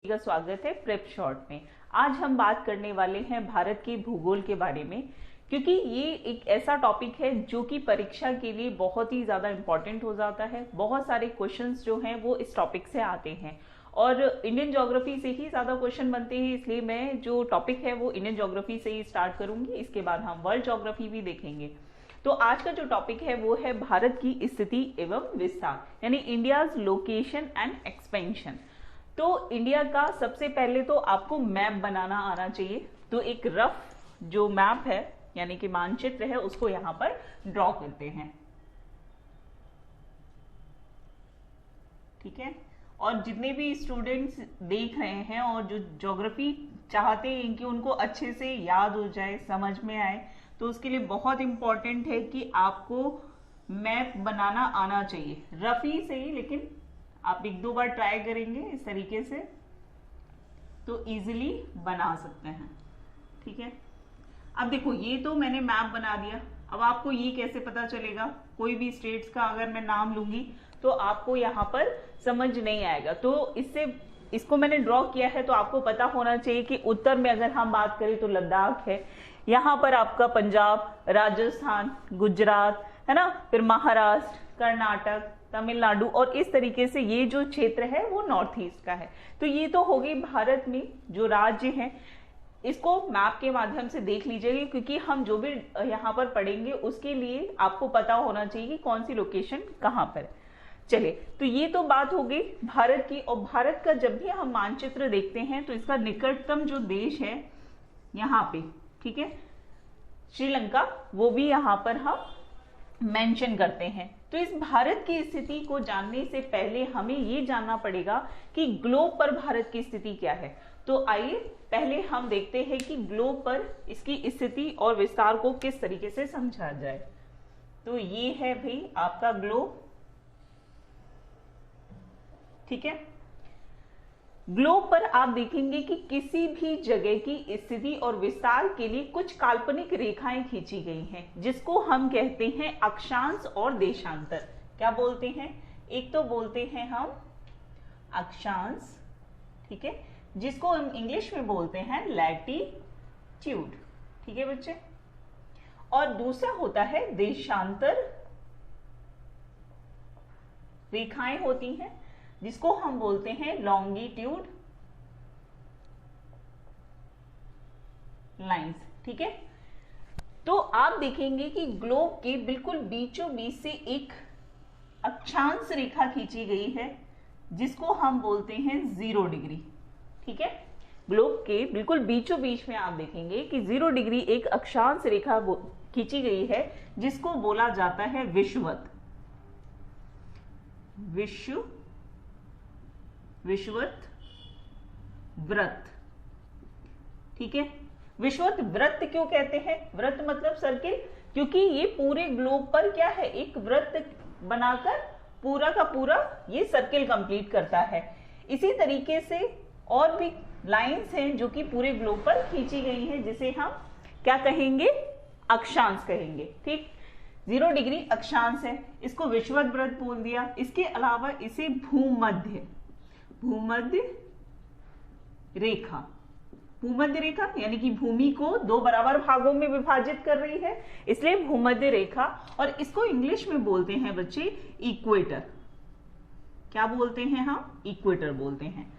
का स्वागत है प्रेप शॉर्ट में। आज हम बात करने वाले हैं भारत के भूगोल के बारे में, क्योंकि ये एक ऐसा टॉपिक है जो कि परीक्षा के लिए बहुत ही ज्यादा इंपॉर्टेंट हो जाता है। बहुत सारे क्वेश्चंस जो हैं वो इस टॉपिक से आते हैं और इंडियन ज्योग्राफी से ही ज्यादा क्वेश्चन बनते हैं, इसलिए मैं जो टॉपिक है वो इंडियन ज्योग्राफी से ही स्टार्ट करूंगी। इसके बाद हम वर्ल्ड ज्योग्राफी भी देखेंगे। तो आज का जो टॉपिक है वो है भारत की स्थिति एवं विस्तार, यानी इंडियाज लोकेशन एंड एक्सपेंशन। तो इंडिया का सबसे पहले तो आपको मैप बनाना आना चाहिए। तो एक रफ जो मैप है यानी कि मानचित्र है उसको यहां पर ड्रॉ करते हैं, ठीक है। और जितने भी स्टूडेंट्स देख रहे हैं और जो ज्योग्राफी चाहते हैं कि उनको अच्छे से याद हो जाए, समझ में आए, तो उसके लिए बहुत इंपॉर्टेंट है कि आपको मैप बनाना आना चाहिए। रफ ही सही, लेकिन आप एक दो बार ट्राई करेंगे इस तरीके से तो इजीली बना सकते हैं, ठीक है। अब देखो, ये तो मैंने मैप बना दिया। अब आपको ये कैसे पता चलेगा? कोई भी स्टेट्स का अगर मैं नाम लूंगी तो आपको यहाँ पर समझ नहीं आएगा। तो इसको मैंने ड्रॉ किया है तो आपको पता होना चाहिए कि उत्तर में अगर हम बात करें तो लद्दाख है, यहाँ पर आपका पंजाब, राजस्थान, गुजरात है ना, फिर महाराष्ट्र, कर्नाटक, तमिलनाडु, और इस तरीके से ये जो क्षेत्र है वो नॉर्थ ईस्ट का है। तो ये तो हो गई भारत में जो राज्य हैं। इसको मैप के माध्यम से देख लीजिएगा, क्योंकि हम जो भी यहाँ पर पढ़ेंगे उसके लिए आपको पता होना चाहिए कि कौन सी लोकेशन कहाँ पर। चलिए, तो ये तो बात हो गई भारत की। और भारत का जब भी हम मानचित्र देखते हैं तो इसका निकटतम जो देश है यहाँ पे, ठीक है, श्रीलंका, वो भी यहाँ पर हम मेंशन करते हैं। तो इस भारत की स्थिति को जानने से पहले हमें ये जानना पड़ेगा कि ग्लोब पर भारत की स्थिति क्या है। तो आइए पहले हम देखते हैं कि ग्लोब पर इसकी स्थिति और विस्तार को किस तरीके से समझा जाए। तो ये है भाई आपका ग्लोब, ठीक है। ग्लोब पर आप देखेंगे कि किसी भी जगह की स्थिति और विस्तार के लिए कुछ काल्पनिक रेखाएं खींची गई हैं, जिसको हम कहते हैं अक्षांश और देशांतर। क्या बोलते हैं? एक तो बोलते हैं हम अक्षांश, ठीक है, जिसको हम इंग्लिश में बोलते हैं लैटिट्यूड, ठीक है बच्चे। और दूसरा होता है देशांतर रेखाएं होती हैं, जिसको हम बोलते हैं लॉन्गिट्यूड लाइंस, ठीक है। तो आप देखेंगे कि ग्लोब के बिल्कुल बीचों बीच से एक अक्षांश रेखा खींची गई है, जिसको हम बोलते हैं 0 डिग्री, ठीक है। ग्लोब के बिल्कुल बीचों बीच में आप देखेंगे कि 0 डिग्री एक अक्षांश रेखा खींची गई है, जिसको बोला जाता है विषुवत वृत्त, ठीक है। विषुवत वृत्त क्यों कहते हैं? वृत्त मतलब सर्किल, क्योंकि ये पूरे ग्लोब पर क्या है, एक वृत्त बनाकर पूरा का पूरा ये सर्किल कंप्लीट करता है। इसी तरीके से और भी लाइंस हैं जो कि पूरे ग्लोब पर खींची गई हैं, जिसे हम क्या कहेंगे? अक्षांश कहेंगे, ठीक। 0 डिग्री अक्षांश है, इसको विषुवत वृत्त बोल दिया। इसके अलावा इसे भूमध्य रेखा यानी कि भूमि को 2 बराबर भागों में विभाजित कर रही है, इसलिए भूमध्य रेखा। और इसको इंग्लिश में बोलते हैं बच्चे इक्वेटर। क्या बोलते हैं हम? इक्वेटर बोलते हैं।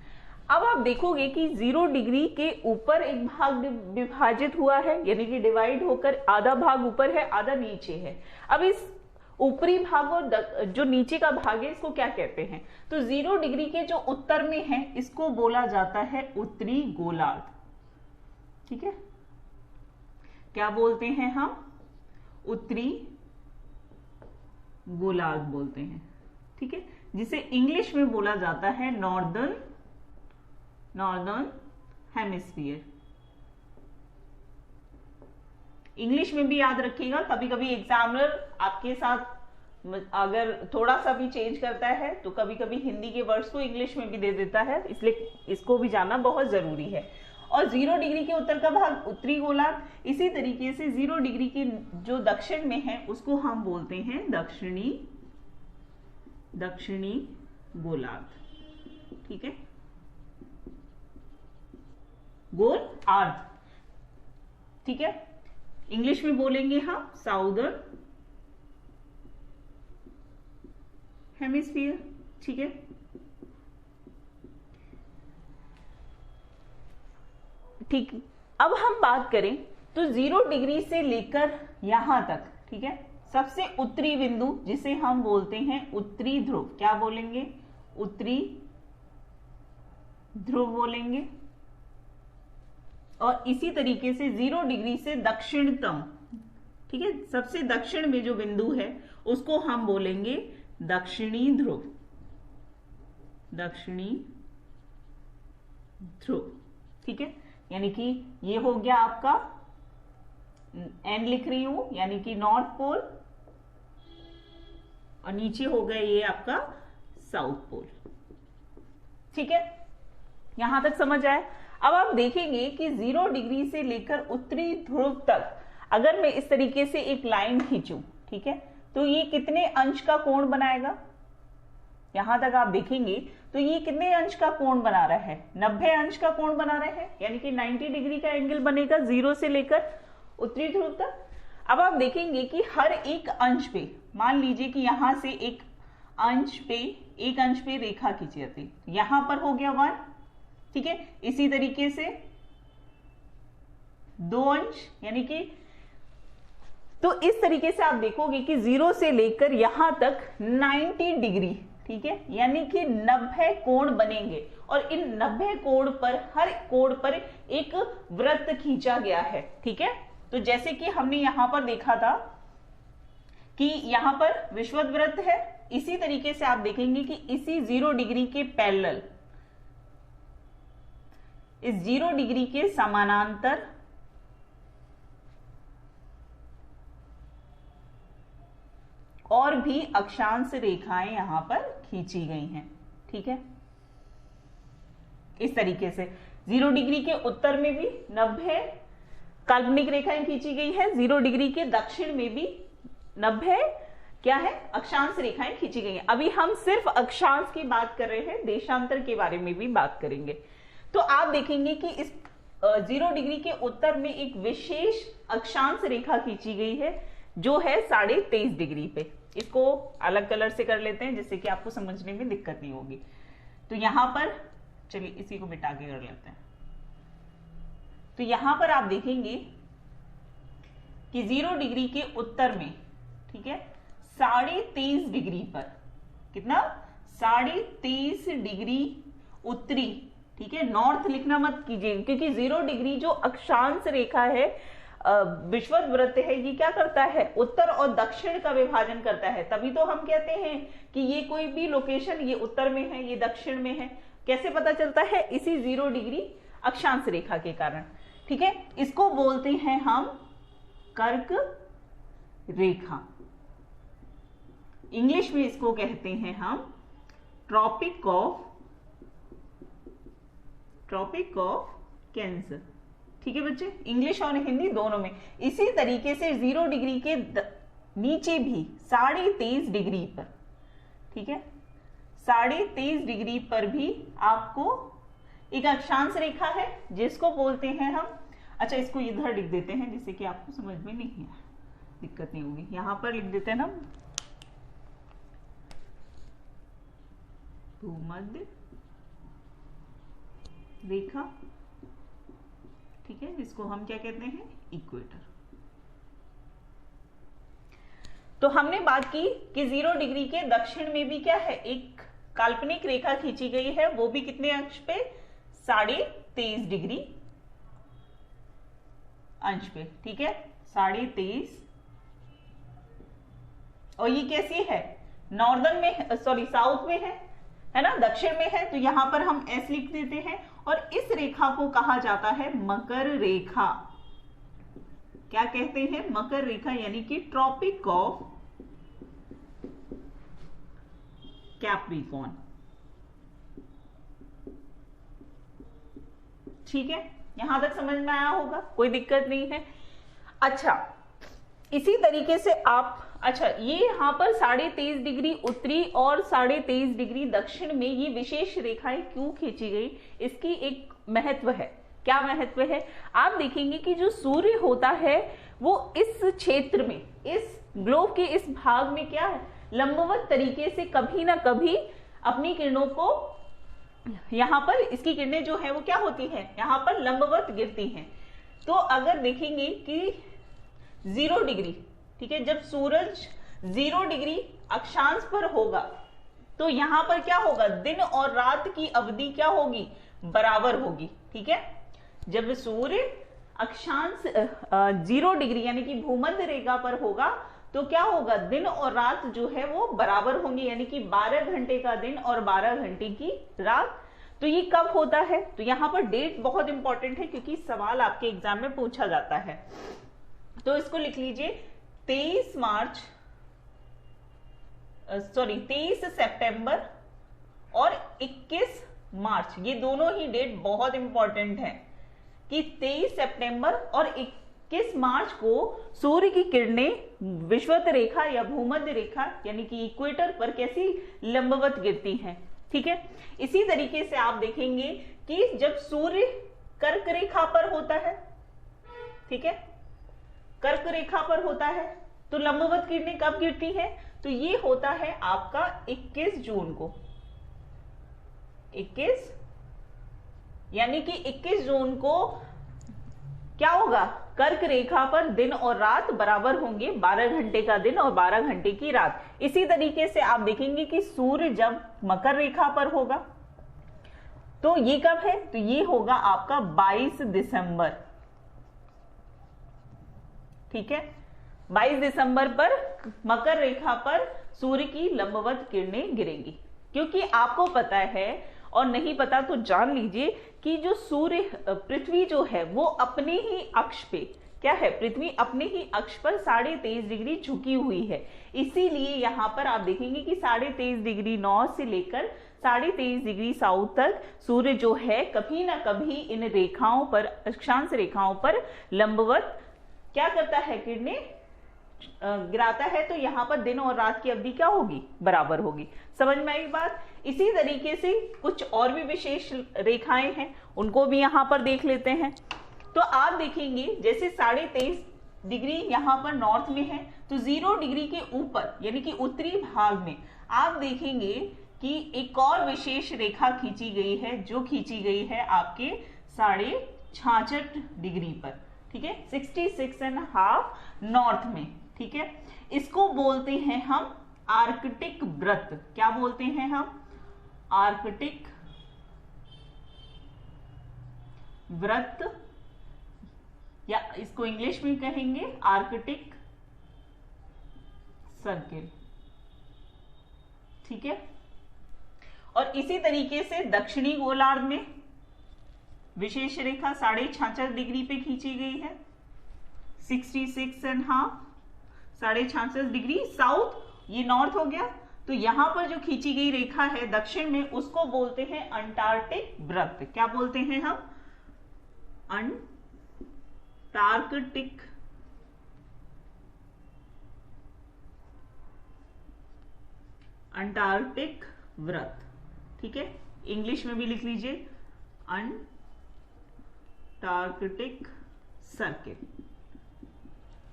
अब आप देखोगे कि 0 डिग्री के ऊपर एक भाग विभाजित हुआ है, यानी कि डिवाइड होकर आधा भाग ऊपर है, आधा नीचे है। अब इस ऊपरी भाग और जो नीचे का भाग है इसको क्या कहते हैं? तो 0 डिग्री के जो उत्तर में है इसको बोला जाता है उत्तरी गोलार्ध, ठीक है। क्या बोलते हैं हम? उत्तरी गोलार्ध बोलते हैं, ठीक है, जिसे इंग्लिश में बोला जाता है नॉर्दर्न हेमिस्फीयर। इंग्लिश में भी याद रखिएगा, कभी कभी एग्जामिनर आपके साथ अगर थोड़ा सा भी चेंज करता है तो कभी कभी हिंदी के वर्ड्स को इंग्लिश में भी दे देता है, इसलिए इसको भी जानना बहुत जरूरी है। और 0 डिग्री के उत्तर का भाग उत्तरी गोलार्ध। इसी तरीके से 0 डिग्री के जो दक्षिण में है उसको हम बोलते हैं दक्षिणी गोलार्ध, ठीक है। गोल अर्ध, ठीक है। इंग्लिश में बोलेंगे हम साउदर्न हेमिस्फीयर, ठीक है। ठीक, अब हम बात करें तो 0 डिग्री से लेकर यहां तक, ठीक है, सबसे उत्तरी बिंदु जिसे हम बोलते हैं उत्तरी ध्रुव, क्या बोलेंगे, उत्तरी ध्रुव बोलेंगे। और इसी तरीके से 0 डिग्री से दक्षिणतम, ठीक है, सबसे दक्षिण में जो बिंदु है उसको हम बोलेंगे दक्षिणी ध्रुव, दक्षिणी ध्रुव, ठीक है। यानी कि ये हो गया आपका एन लिख रही हूं, यानी कि नॉर्थ पोल, और नीचे हो गया ये आपका साउथ पोल, ठीक है। यहां तक समझ आया। अब आप देखेंगे कि 0 डिग्री से लेकर उत्तरी ध्रुव तक अगर मैं इस तरीके से एक लाइन खींचूं, ठीक है, तो ये कितने अंश का कोण बनाएगा, यहां तक आप देखेंगे तो ये कितने अंश का कोण बना रहा है, 90 अंश का कोण बना रहे हैं, यानी कि 90 डिग्री का एंगल बनेगा 0 से लेकर उत्तरी ध्रुव तक। अब आप देखेंगे कि हर एक अंश पे, मान लीजिए कि यहां से एक अंश पे रेखा खींची जाती, यहां पर हो गया 1, ठीक है। इसी तरीके से 2 अंश, यानी कि तो इस तरीके से आप देखोगे कि 0 से लेकर यहां तक 90 डिग्री, ठीक है, यानी कि 90 कोण बनेंगे, और इन 90 कोण पर, हर कोण पर एक वृत्त खींचा गया है, ठीक है। तो जैसे कि हमने यहां पर देखा था कि यहां पर विषुवत वृत्त है, इसी तरीके से आप देखेंगे कि इसी 0 डिग्री के पैरेलल, इस 0 डिग्री के समानांतर और भी अक्षांश रेखाएं यहां पर खींची गई हैं, ठीक है। इस तरीके से 0 डिग्री के उत्तर में भी 90 काल्पनिक रेखाएं खींची गई है, 0 डिग्री के दक्षिण में भी 90 क्या है, अक्षांश रेखाएं खींची गई हैं। अभी हम सिर्फ अक्षांश की बात कर रहे हैं, देशांतर के बारे में भी बात करेंगे। तो आप देखेंगे कि इस 0 डिग्री के उत्तर में एक विशेष अक्षांश रेखा खींची गई है जो है 23.5 डिग्री पे। इसको अलग कलर से कर लेते हैं जिससे कि आपको समझने में दिक्कत नहीं होगी। तो यहां पर चलिए इसी को मिटा के कर लेते हैं। तो यहां पर आप देखेंगे कि 0 डिग्री के उत्तर में, ठीक है, 23.5 डिग्री पर, कितना, 23.5 डिग्री उत्तरी, ठीक है, नॉर्थ लिखना मत कीजिए, क्योंकि 0 डिग्री जो अक्षांश रेखा है, विषुवत वृत्त है, ये क्या करता है, उत्तर और दक्षिण का विभाजन करता है। तभी तो हम कहते हैं कि ये कोई भी लोकेशन, ये उत्तर में है, ये दक्षिण में है। कैसे पता चलता है, इसी 0 डिग्री अक्षांश रेखा के कारण, ठीक है। इसको बोलते हैं हम कर्क रेखा, इंग्लिश में इसको कहते हैं हम ट्रॉपिक ऑफ कैंसर, ठीक है बच्चे, इंग्लिश और हिंदी दोनों में। इसी तरीके से 0 डिग्री के नीचे भी 23.5 डिग्री पर, ठीक है, 23.5 डिग्री पर भी आपको एक अक्षांश रेखा है जिसको बोलते हैं हम, अच्छा इसको इधर लिख देते हैं जिससे कि आपको समझ में नहीं है, दिक्कत नहीं होगी। यहां पर लिख देते हैं ना भूमध्य रेखा, ठीक है, जिसको हम क्या कहते हैं, इक्वेटर। तो हमने बात की कि 0 डिग्री के दक्षिण में भी क्या है, एक काल्पनिक रेखा खींची गई है, वो भी कितने अंश पे, 23.5 डिग्री अंश पे, ठीक है, 23.5। और ये कैसी है, नॉर्दर्न में, सॉरी साउथ में है ना, दक्षिण में है, तो यहां पर हम एस लिख देते हैं। और इस रेखा को कहा जाता है मकर रेखा, क्या कहते हैं, मकर रेखा, यानी कि ट्रॉपिक ऑफ कैप्रिकॉर्न, ठीक है। यहां तक समझ में आया होगा, कोई दिक्कत नहीं है। अच्छा, इसी तरीके से आप, अच्छा ये यहां पर 23.5 डिग्री उत्तरी और 23.5 डिग्री दक्षिण में ये विशेष रेखाएं क्यों खींची गई, इसकी एक महत्व है। क्या महत्व है? आप देखेंगे कि जो सूर्य होता है वो इस क्षेत्र में, इस ग्लोब के इस भाग में क्या है, लंबवत तरीके से कभी ना कभी अपनी किरणों को, यहाँ पर इसकी किरणें जो है वो क्या होती है, यहाँ पर लंबवत गिरती हैं। तो अगर देखेंगे कि 0 डिग्री, ठीक है, जब सूरज 0 डिग्री अक्षांश पर होगा तो यहाँ पर क्या होगा, दिन और रात की अवधि क्या होगी, बराबर होगी। ठीक है, जब सूर्य अक्षांश 0 डिग्री यानी कि भूमध्य रेखा पर होगा तो क्या होगा, दिन और रात जो है वो बराबर होंगे, यानी कि 12 घंटे का दिन और 12 घंटे की रात। तो ये कब होता है? तो यहाँ पर डेट बहुत इंपॉर्टेंट है क्योंकि सवाल आपके एग्जाम में पूछा जाता है। तो इसको लिख लीजिए 23 सितंबर और 21 मार्च, ये दोनों ही डेट बहुत इंपॉर्टेंट है कि 23 सितंबर और 21 मार्च को सूर्य की किरणें विषुवत रेखा या भूमध्य रेखा यानी कि इक्वेटर पर कैसी लंबवत गिरती हैं। ठीक है, इसी तरीके से आप देखेंगे कि जब सूर्य कर्क रेखा पर होता है, ठीक है, कर्क रेखा पर होता है तो लंबवत किरणें कब गिरती हैं? तो ये होता है आपका 21 जून को, 21 यानी कि 21 जून को क्या होगा, कर्क रेखा पर दिन और रात बराबर होंगे, 12 घंटे का दिन और 12 घंटे की रात। इसी तरीके से आप देखेंगे कि सूर्य जब मकर रेखा पर होगा तो ये कब है, तो ये होगा आपका 22 दिसंबर। ठीक है, 22 दिसंबर पर मकर रेखा पर सूर्य की लंबवत किरणें गिरेंगी। क्योंकि आपको पता है और नहीं पता तो जान लीजिए कि जो सूर्य, पृथ्वी जो है वो अपने ही अक्ष पे क्या है, पृथ्वी अपने ही अक्ष पर 23.5 डिग्री झुकी हुई है। इसीलिए यहाँ पर आप देखेंगे कि 23.5 डिग्री नॉर्थ से लेकर 23.5 डिग्री साउथ तक सूर्य जो है कभी ना कभी इन रेखाओं पर, अक्षांश रेखाओं पर लंबवत क्या करता है, किरणें गिराता है। तो यहाँ पर दिन और रात की अवधि क्या होगी, बराबर होगी। समझ में आई बात? इसी तरीके से कुछ और भी विशेष रेखाएं हैं, उनको भी यहाँ पर देख लेते हैं। तो आप देखेंगे जैसे 23.5 डिग्री यहाँ पर नॉर्थ में है तो 0 डिग्री के ऊपर यानी कि उत्तरी भाग में आप देखेंगे कि एक और विशेष रेखा खींची गई है, जो खींची गई है आपके 66.5 डिग्री पर। ठीक है, 66.5 नॉर्थ में। ठीक है, इसको बोलते हैं हम आर्कटिक वृत्त। क्या बोलते हैं हम? आर्कटिक वृत्त, या इसको इंग्लिश में कहेंगे आर्कटिक सर्किल। ठीक है, और इसी तरीके से दक्षिणी गोलार्ध में विशेष रेखा 66.5 डिग्री पे खींची गई है, 66.5, 66.5 डिग्री साउथ, ये नॉर्थ हो गया। तो यहां पर जो खींची गई रेखा है दक्षिण में, उसको बोलते हैं अंटार्कटिक वृत्त। क्या बोलते हैं हम? अंटार्कटिक वृत्त। ठीक है, इंग्लिश में भी लिख लीजिए अंटार्कटिक सर्किल।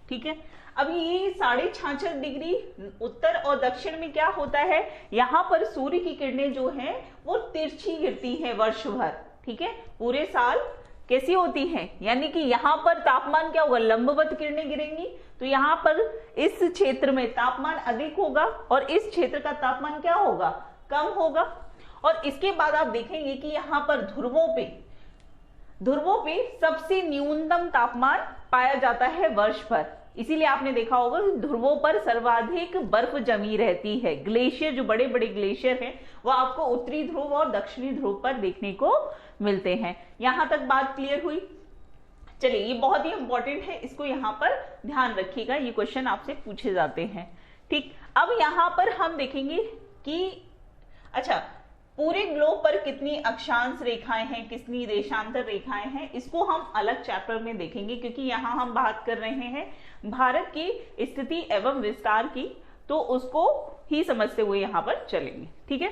ठीक है, अब ये 66.5 डिग्री उत्तर और दक्षिण में क्या होता है, यहां पर सूर्य की किरणें जो हैं वो तिरछी गिरती हैं वर्ष भर। ठीक है, पूरे साल कैसी होती हैं, यानी कि यहाँ पर तापमान क्या होगा, लंबवत किरणें गिरेंगी। तो यहाँ पर इस क्षेत्र में तापमान अधिक होगा और इस क्षेत्र का तापमान क्या होगा, कम होगा। और इसके बाद आप देखेंगे कि यहाँ पर ध्रुवों पे सबसे न्यूनतम तापमान पाया जाता है वर्ष भर। इसीलिए आपने देखा होगा कि ध्रुवों पर सर्वाधिक बर्फ जमी रहती है। ग्लेशियर, जो बड़े बड़े ग्लेशियर हैं, वो आपको उत्तरी ध्रुव और दक्षिणी ध्रुव पर देखने को मिलते हैं। यहां तक बात क्लियर हुई? चलिए, ये बहुत ही इंपॉर्टेंट है, इसको यहाँ पर ध्यान रखिएगा, ये क्वेश्चन आपसे पूछे जाते हैं। ठीक, अब यहाँ पर हम देखेंगे कि अच्छा, पूरे ग्लोब पर कितनी अक्षांश रेखाएं हैं, कितनी देशांतर रेखाएं हैं, इसको हम अलग चैप्टर में देखेंगे, क्योंकि यहाँ हम बात कर रहे हैं भारत की स्थिति एवं विस्तार की, तो उसको ही समझते हुए यहाँ पर चलेंगे। ठीक है,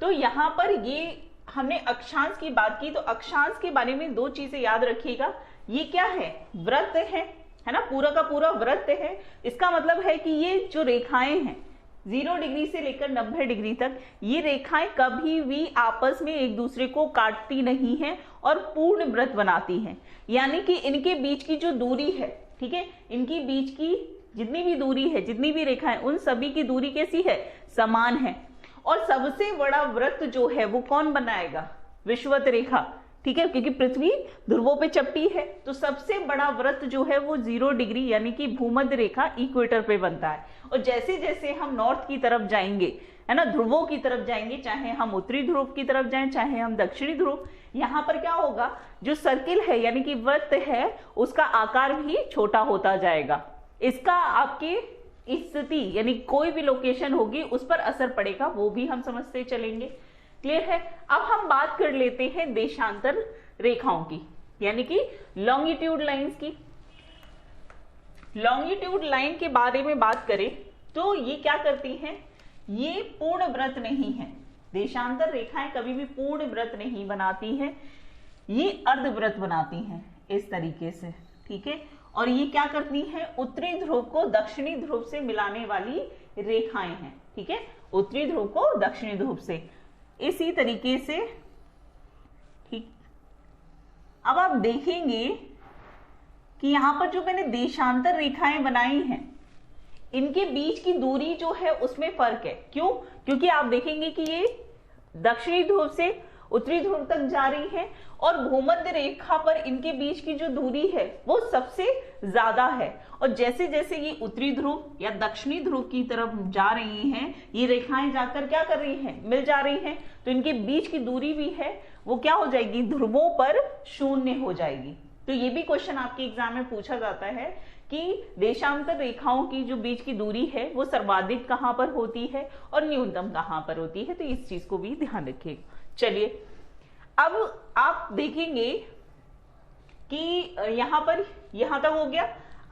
तो यहाँ पर ये हमने अक्षांश की बात की, तो अक्षांश के बारे में दो चीजें याद रखिएगा। ये क्या है, वृत्त है ना, पूरा का पूरा वृत्त है। इसका मतलब है कि ये जो रेखाएं हैं 0 डिग्री से लेकर 90 डिग्री तक, ये रेखाएं कभी भी आपस में एक दूसरे को काटती नहीं है और पूर्ण वृत्त बनाती हैं। यानी कि इनके बीच की जो दूरी है, ठीक है, इनकी बीच की जितनी भी दूरी है, जितनी भी रेखाएं, उन सभी की दूरी कैसी है, समान है। और सबसे बड़ा वृत्त जो है वो कौन बनाएगा, विषुवत रेखा, ठीक है, क्योंकि पृथ्वी ध्रुवों पे चपटी है, तो सबसे बड़ा वृत्त जो है वो 0 डिग्री यानी कि भूमध्य रेखा इक्वेटर पे बनता है। और जैसे जैसे हम नॉर्थ की तरफ जाएंगे, है ना, ध्रुवों की तरफ जाएंगे, चाहे हम उत्तरी ध्रुव की तरफ जाएं, चाहे हम दक्षिणी ध्रुव, यहाँ पर क्या होगा, जो सर्किल है यानी कि वृत्त है उसका आकार भी छोटा होता जाएगा। इसका आपके स्थिति यानी कोई भी लोकेशन होगी उस पर असर पड़ेगा, वो भी हम समझते चलेंगे। क्लियर है। अब हम बात कर लेते हैं देशांतर रेखाओं की, यानी कि लॉन्गिट्यूड लाइंस की। लॉन्गिट्यूड लाइन के बारे में बात करें तो ये क्या करती हैं, ये पूर्ण वृत्त नहीं है। देशांतर रेखाएं कभी भी पूर्ण वृत्त नहीं बनाती हैं, ये अर्धवृत्त बनाती हैं इस तरीके से, ठीक है। और ये क्या करती हैं, उत्तरी ध्रुव को दक्षिणी ध्रुव से मिलाने वाली रेखाएं हैं, ठीक है, उत्तरी ध्रुव को दक्षिणी ध्रुव से, इसी तरीके से, ठीक। अब आप देखेंगे कि यहां पर जो मैंने देशांतर रेखाएं बनाई हैं, इनके बीच की दूरी जो है उसमें फर्क है। क्यों? क्योंकि आप देखेंगे कि ये दक्षिणी ध्रुव से उत्तरी ध्रुव तक जा रही है और भूमध्य रेखा पर इनके बीच की जो दूरी है वो सबसे ज्यादा है। और जैसे जैसे ये उत्तरी ध्रुव या दक्षिणी ध्रुव की तरफ जा रही हैं, ये रेखाएं जाकर क्या कर रही हैं, मिल जा रही हैं, तो इनके बीच की दूरी भी है वो क्या हो जाएगी, ध्रुवों पर शून्य हो जाएगी। तो ये भी क्वेश्चन आपके एग्जाम में पूछा जाता है कि देशांतर रेखाओं की जो बीच की दूरी है वो सर्वाधिक कहां पर होती है और न्यूनतम कहां पर होती है, तो इस चीज को भी ध्यान रखिएगा। चलिए, अब आप देखेंगे कि यहां पर यहां तक हो गया।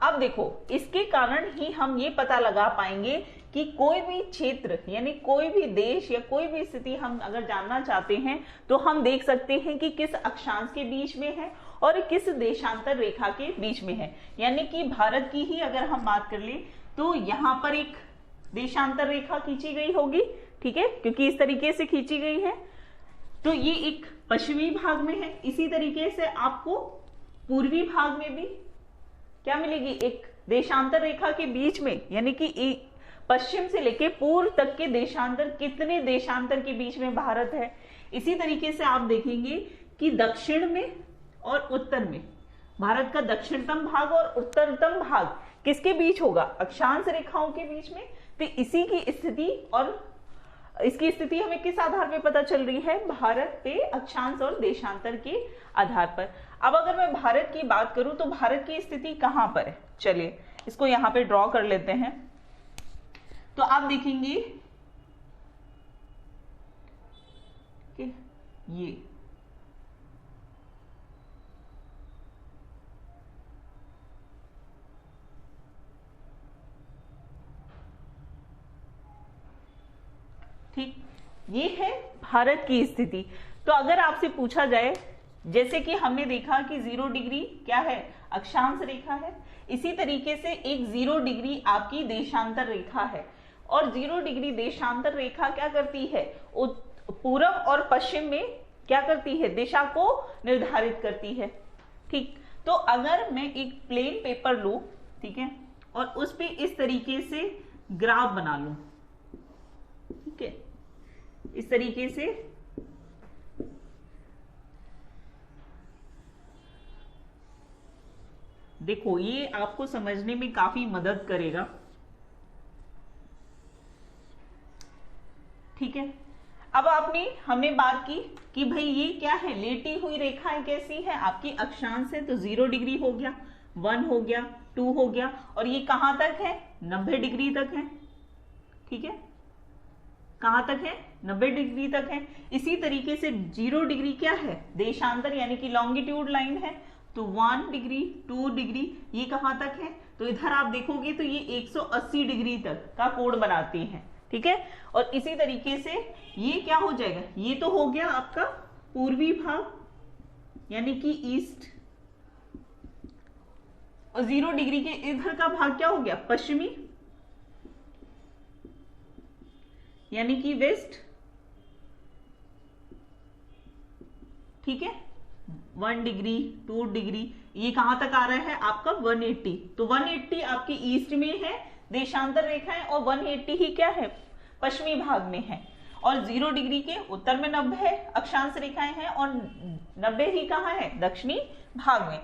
अब देखो, इसके कारण ही हम ये पता लगा पाएंगे कि कोई भी क्षेत्र यानी कोई भी देश या कोई भी स्थिति हम अगर जानना चाहते हैं तो हम देख सकते हैं कि किस अक्षांश के बीच में है और किस देशांतर रेखा के बीच में है। यानी कि भारत की ही अगर हम बात कर ले तो यहां पर एक देशांतर रेखा खींची गई होगी, ठीक है, क्योंकि इस तरीके से खींची गई है, तो ये एक पश्चिमी भाग में है। इसी तरीके से आपको पूर्वी भाग में भी क्या मिलेगी, एक देशांतर रेखा के बीच में, यानी कि पश्चिम से लेके पूर्व तक के देशांतर, कितने देशांतर के बीच में भारत है। इसी तरीके से आप देखेंगे कि दक्षिण में और उत्तर में, भारत का दक्षिणतम भाग और उत्तरतम भाग किसके बीच होगा, अक्षांश रेखाओं के बीच में। तो इसी की स्थिति, और इसकी स्थिति हमें किस आधार पे पता चल रही है, भारत पे अक्षांश और देशांतर के आधार पर। अब अगर मैं भारत की बात करूं तो भारत की स्थिति कहां पर है, चलिए इसको यहां पे ड्रॉ कर लेते हैं। तो आप देखेंगे कि ये ठीक, ये है भारत की स्थिति। तो अगर आपसे पूछा जाए, जैसे कि हमने देखा कि 0 डिग्री क्या है, अक्षांश रेखा है, इसी तरीके से एक 0 डिग्री आपकी देशांतर रेखा है। और 0 डिग्री देशांतर रेखा क्या करती है, पूर्व और पश्चिम में क्या करती है, दिशा को निर्धारित करती है। ठीक, तो अगर मैं एक प्लेन पेपर लूं, ठीक है, और उस पे इस तरीके से ग्राफ बना लूं, ठीक है, इस तरीके से देखो, ये आपको समझने में काफी मदद करेगा, ठीक है। अब हमने बात की कि भाई ये क्या है, लेटी हुई रेखाएं कैसी है, आपकी अक्षांश है, तो 0 डिग्री हो गया, 1 हो गया, 2 हो गया, और ये कहां तक है, 90 डिग्री तक है, ठीक है, कहां तक है, 90 डिग्री तक है। इसी तरीके से 0 डिग्री क्या है, देशांतर यानी कि लॉन्गिट्यूड लाइन है, तो 1 डिग्री, 2 डिग्री, ये कहां तक है, तो इधर आप देखोगे तो ये 180 डिग्री तक का कोण बनाती है, ठीक है। और इसी तरीके से ये क्या हो जाएगा, ये तो हो गया आपका पूर्वी भाग यानी कि ईस्ट, और 0 डिग्री के इधर का भाग क्या हो गया, पश्चिमी यानी कि वेस्ट। ठीक है, 1 डिग्री 2 डिग्री, ये कहां तक आ रहा है आपका 180। तो 180 आपकी ईस्ट में है देशांतर रेखाएं, और 180 ही क्या है, पश्चिमी भाग में है। और 0 डिग्री के उत्तर में 90 अक्षांश रेखाएं हैं, और 90 ही कहां है, दक्षिणी भाग में।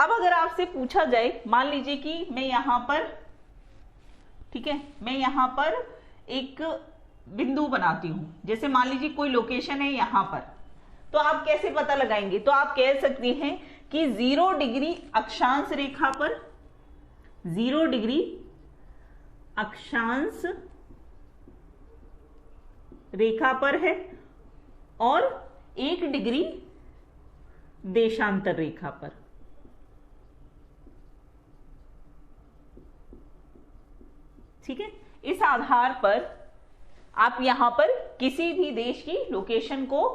अब अगर आपसे पूछा जाए, मान लीजिए कि मैं यहां पर, ठीक है, मैं यहां पर एक बिंदु बनाती हूं, जैसे मान लीजिए कोई लोकेशन है यहां पर, तो आप कैसे पता लगाएंगे, तो आप कह सकते हैं कि 0 डिग्री अक्षांश रेखा पर, 0 डिग्री अक्षांश रेखा पर है, और 1 डिग्री देशांतर रेखा पर। ठीक है, इस आधार पर आप यहां पर किसी भी देश की लोकेशन को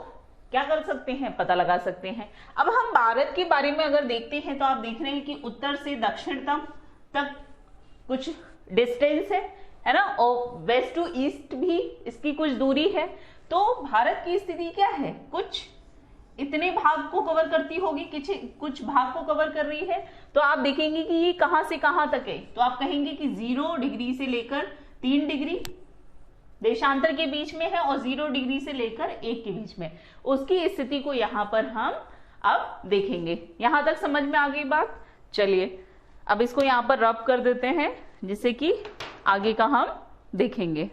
क्या कर सकते हैं, पता लगा सकते हैं। अब हम भारत के बारे में अगर देखते हैं, तो आप देख रहे हैं कि उत्तर से दक्षिणतम तक कुछ डिस्टेंस है ना, और वेस्ट टू ईस्ट भी इसकी कुछ दूरी है। तो भारत की स्थिति क्या है, कुछ इतने भाग को कवर करती होगी, कुछ भाग को कवर कर रही है। तो आप देखेंगे कि ये कहां से कहां तक है, तो आप कहेंगे कि 0 डिग्री से लेकर 3 डिग्री देशांतर के बीच में है, और 0 डिग्री से लेकर 1 के बीच में, उसकी स्थिति को यहां पर हम अब देखेंगे। यहां तक समझ में आ गई बात। चलिए अब इसको यहां पर रब कर देते हैं, जिससे कि आगे का हम देखेंगे।